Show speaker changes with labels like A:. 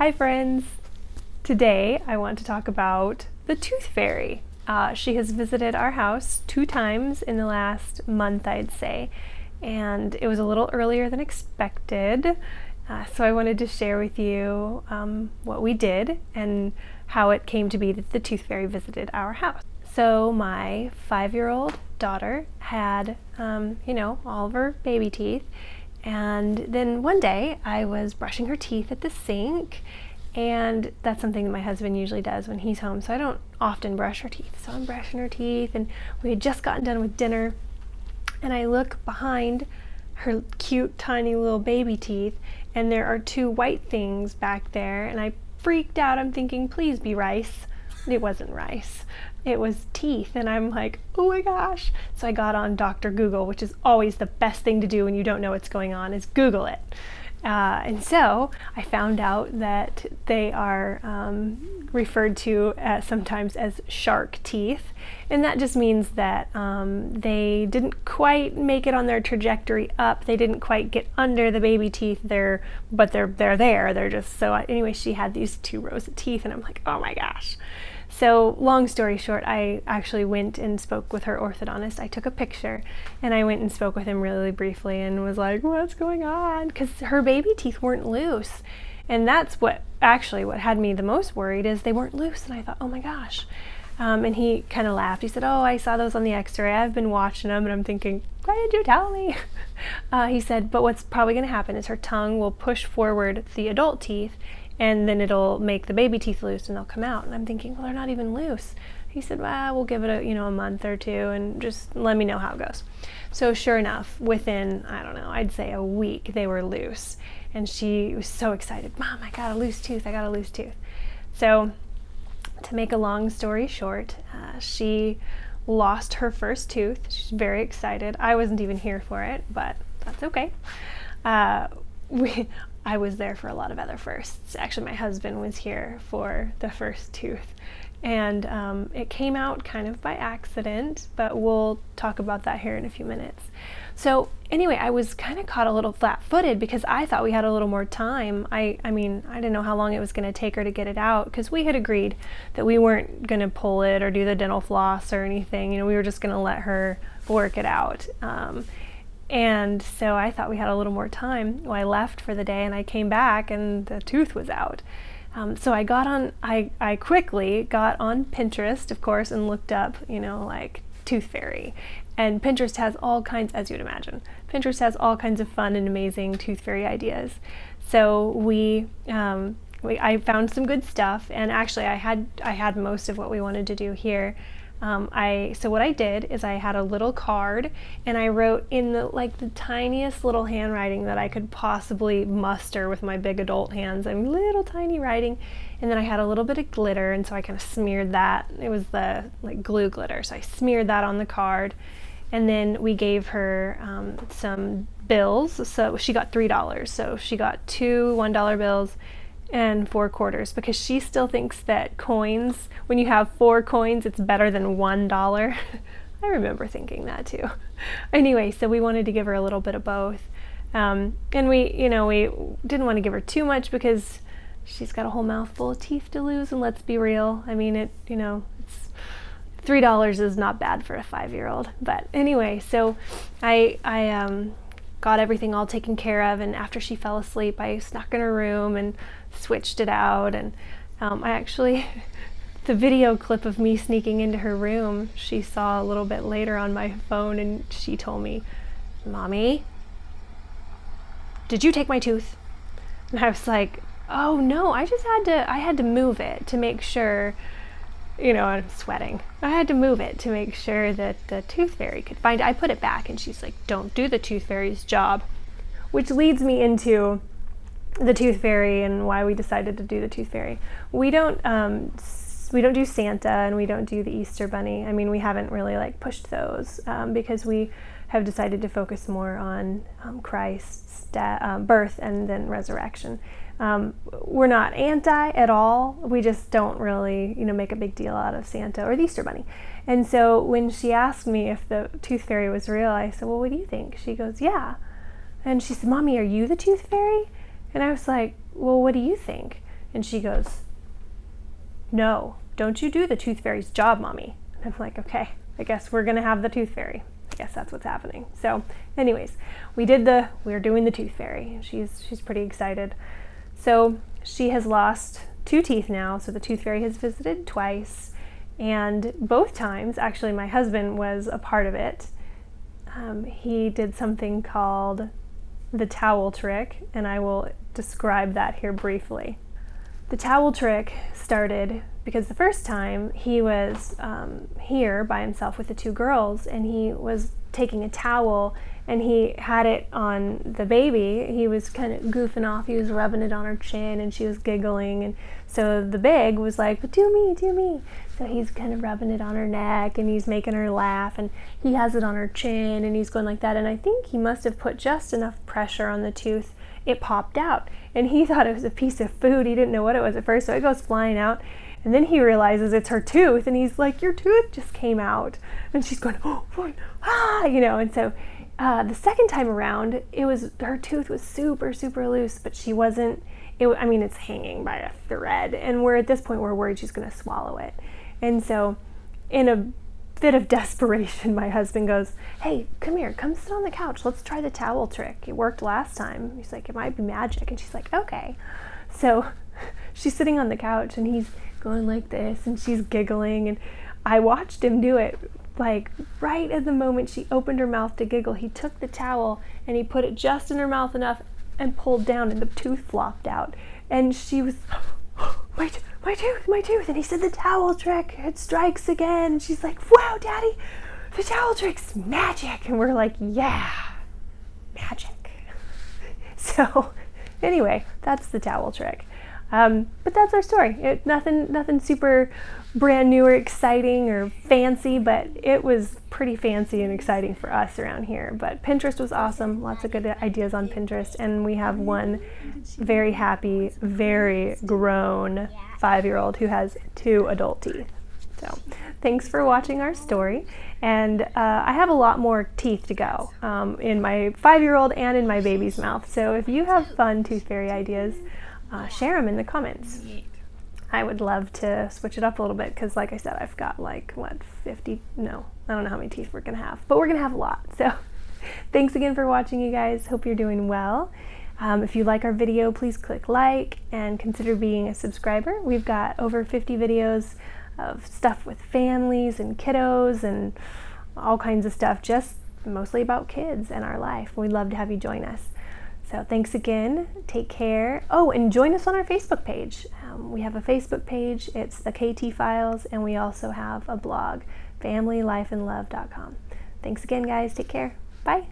A: Hi friends! Today I want to talk about the Tooth Fairy. She has visited our house 2 times in the last month, I'd say, and it was a little earlier than expected. So I wanted to share with you what we did and how it came to be that the Tooth Fairy visited our house. So my 5-year-old daughter had, all of her baby teeth. And then one day I was brushing her teeth at the sink, and that's something that my husband usually does when he's home, so I don't often brush her teeth. So I'm brushing her teeth, and we had just gotten done with dinner, and I look behind her cute tiny little baby teeth, and there are 2 white things back there, and I freaked out. I'm thinking, please be rice. It wasn't rice. It was teeth, and I'm like, oh my gosh. So I got on Dr. Google, which is always the best thing to do when you don't know what's going on, is Google it. And so I found out that they are referred to sometimes as shark teeth, and that just means that they didn't quite make it on their trajectory up. They didn't quite get under the baby teeth there, but they're there. They're just so. Anyway, she had these 2 rows of teeth, and I'm like, oh my gosh. So long story short, I actually went and spoke with her orthodontist. I took a picture and I went and spoke with him really briefly and was like, what's going on? Because her baby teeth weren't loose. And that's what had me the most worried, is they weren't loose. And I thought, oh my gosh. And he kind of laughed. He said, oh, I saw those on the x-ray. I've been watching them. And I'm thinking, why did you tell me? He said, but what's probably going to happen is her tongue will push forward the adult teeth, and then it'll make the baby teeth loose and they'll come out. And I'm thinking, well, they're not even loose. He said, well, we'll give it a month or 2 and just let me know how it goes. So sure enough, within, I'd say a week, they were loose. And she was so excited. Mom, I got a loose tooth. So to make a long story short, she lost her first tooth. She's very excited. I wasn't even here for it, but that's okay. I was there for a lot of other firsts. Actually, my husband was here for the first tooth, and it came out kind of by accident, but we'll talk about that here in a few minutes. So anyway, I was kind of caught a little flat-footed because I thought we had a little more time. I didn't know how long it was going to take her to get it out, because we had agreed that we weren't going to pull it or do the dental floss or anything. We were just going to let her work it out. And so I thought we had a little more time. Well, I left for the day and I came back and the tooth was out. So I quickly got on Pinterest, of course, and looked up, like Tooth Fairy. And Pinterest has all kinds, as you'd imagine, Pinterest has all kinds of fun and amazing Tooth Fairy ideas. So I found some good stuff, and actually I had most of what we wanted to do here. So what I did is I had a little card, and I wrote in the tiniest little handwriting that I could possibly muster with my big adult hands, little tiny writing, and then I had a little bit of glitter, and so I kind of smeared that. It was the glue glitter, so I smeared that on the card, and then we gave her some bills. So she got $3, so she got 2 $1 bills and 4 quarters, because she still thinks that coins, when you have 4 coins, it's better than $1. I remember thinking that too. Anyway, so we wanted to give her a little bit of both. And we didn't want to give her too much because she's got a whole mouthful of teeth to lose, and let's be real. It's $3 is not bad for a 5-year-old. But anyway, so I got everything all taken care of, and after she fell asleep, I snuck in her room and switched it out, and the video clip of me sneaking into her room, she saw a little bit later on my phone, and she told me, Mommy, did you take my tooth? And I was like, oh no, I had to move it to make sure, I'm sweating. I had to move it to make sure that the Tooth Fairy could find it. I put it back, and she's like, don't do the Tooth Fairy's job, which leads me into the Tooth Fairy and why we decided to do the Tooth Fairy. We don't do Santa, and we don't do the Easter Bunny. We haven't really pushed those because we have decided to focus more on Christ's birth and then resurrection. We're not anti at all. We just don't really, make a big deal out of Santa or the Easter Bunny. And so when she asked me if the Tooth Fairy was real, I said, well, what do you think? She goes, yeah. And she said, Mommy, are you the Tooth Fairy? And I was like, well, what do you think? And she goes, "No, don't you do the tooth fairy's job, Mommy." And I'm like, okay, I guess we're gonna have the tooth fairy. I guess that's what's happening. So anyways, we're doing the tooth fairy. She's pretty excited. So she has lost 2 teeth now. So the tooth fairy has visited twice, and both times, actually my husband was a part of it. He did something called the towel trick, and I will describe that here briefly. The towel trick started because the first time he was here by himself with the 2 girls, and he was taking a towel and he had it on the baby. He was kind of goofing off. He was rubbing it on her chin and she was giggling. And so the big was like, "But do me, do me." So he's kind of rubbing it on her neck and he's making her laugh, and he has it on her chin and he's going like that. And I think he must have put just enough pressure on the tooth. It popped out, and he thought it was a piece of food. He didn't know what it was at first, so it goes flying out. And then he realizes it's her tooth, and he's like, "Your tooth just came out." And she's going, "Oh, ah," and so the second time around, her tooth was super, super loose, but she wasn't, it's hanging by a thread, and at this point, we're worried she's going to swallow it. And so in a fit of desperation, my husband goes, "Hey, come here, come sit on the couch. Let's try the towel trick. It worked last time." He's like, "It might be magic." And she's like, "Okay." So she's sitting on the couch and he's going like this and she's giggling, and I watched him do it. Like right at the moment she opened her mouth to giggle, he took the towel and he put it just in her mouth enough and pulled down, and the tooth flopped out. And she was, my tooth. And he said, "The towel trick, it strikes again." And she's like, "Wow, Daddy, the towel trick's magic." And we're like, "Yeah, magic." So anyway, that's the towel trick. But that's our story. Nothing super brand new or exciting or fancy, but it was pretty fancy and exciting for us around here. But Pinterest was awesome. Lots of good ideas on Pinterest. And we have one very happy, very grown 5-year-old who has 2 adult teeth. So thanks for watching our story. And I have a lot more teeth to go in my 5-year-old and in my baby's mouth. So if you have fun tooth fairy ideas, share them in the comments. I would love to switch it up a little bit because, like I said, I've got 50, no, I don't know how many teeth we're going to have, but we're going to have a lot. So thanks again for watching, you guys. Hope you're doing well. If you like our video, please click like and consider being a subscriber. We've got over 50 videos of stuff with families and kiddos and all kinds of stuff, just mostly about kids and our life. We'd love to have you join us. So thanks again. Take care. Oh, and join us on our Facebook page. We have a Facebook page. It's the KT Files, and we also have a blog, familylifeandlove.com. Thanks again, guys. Take care. Bye.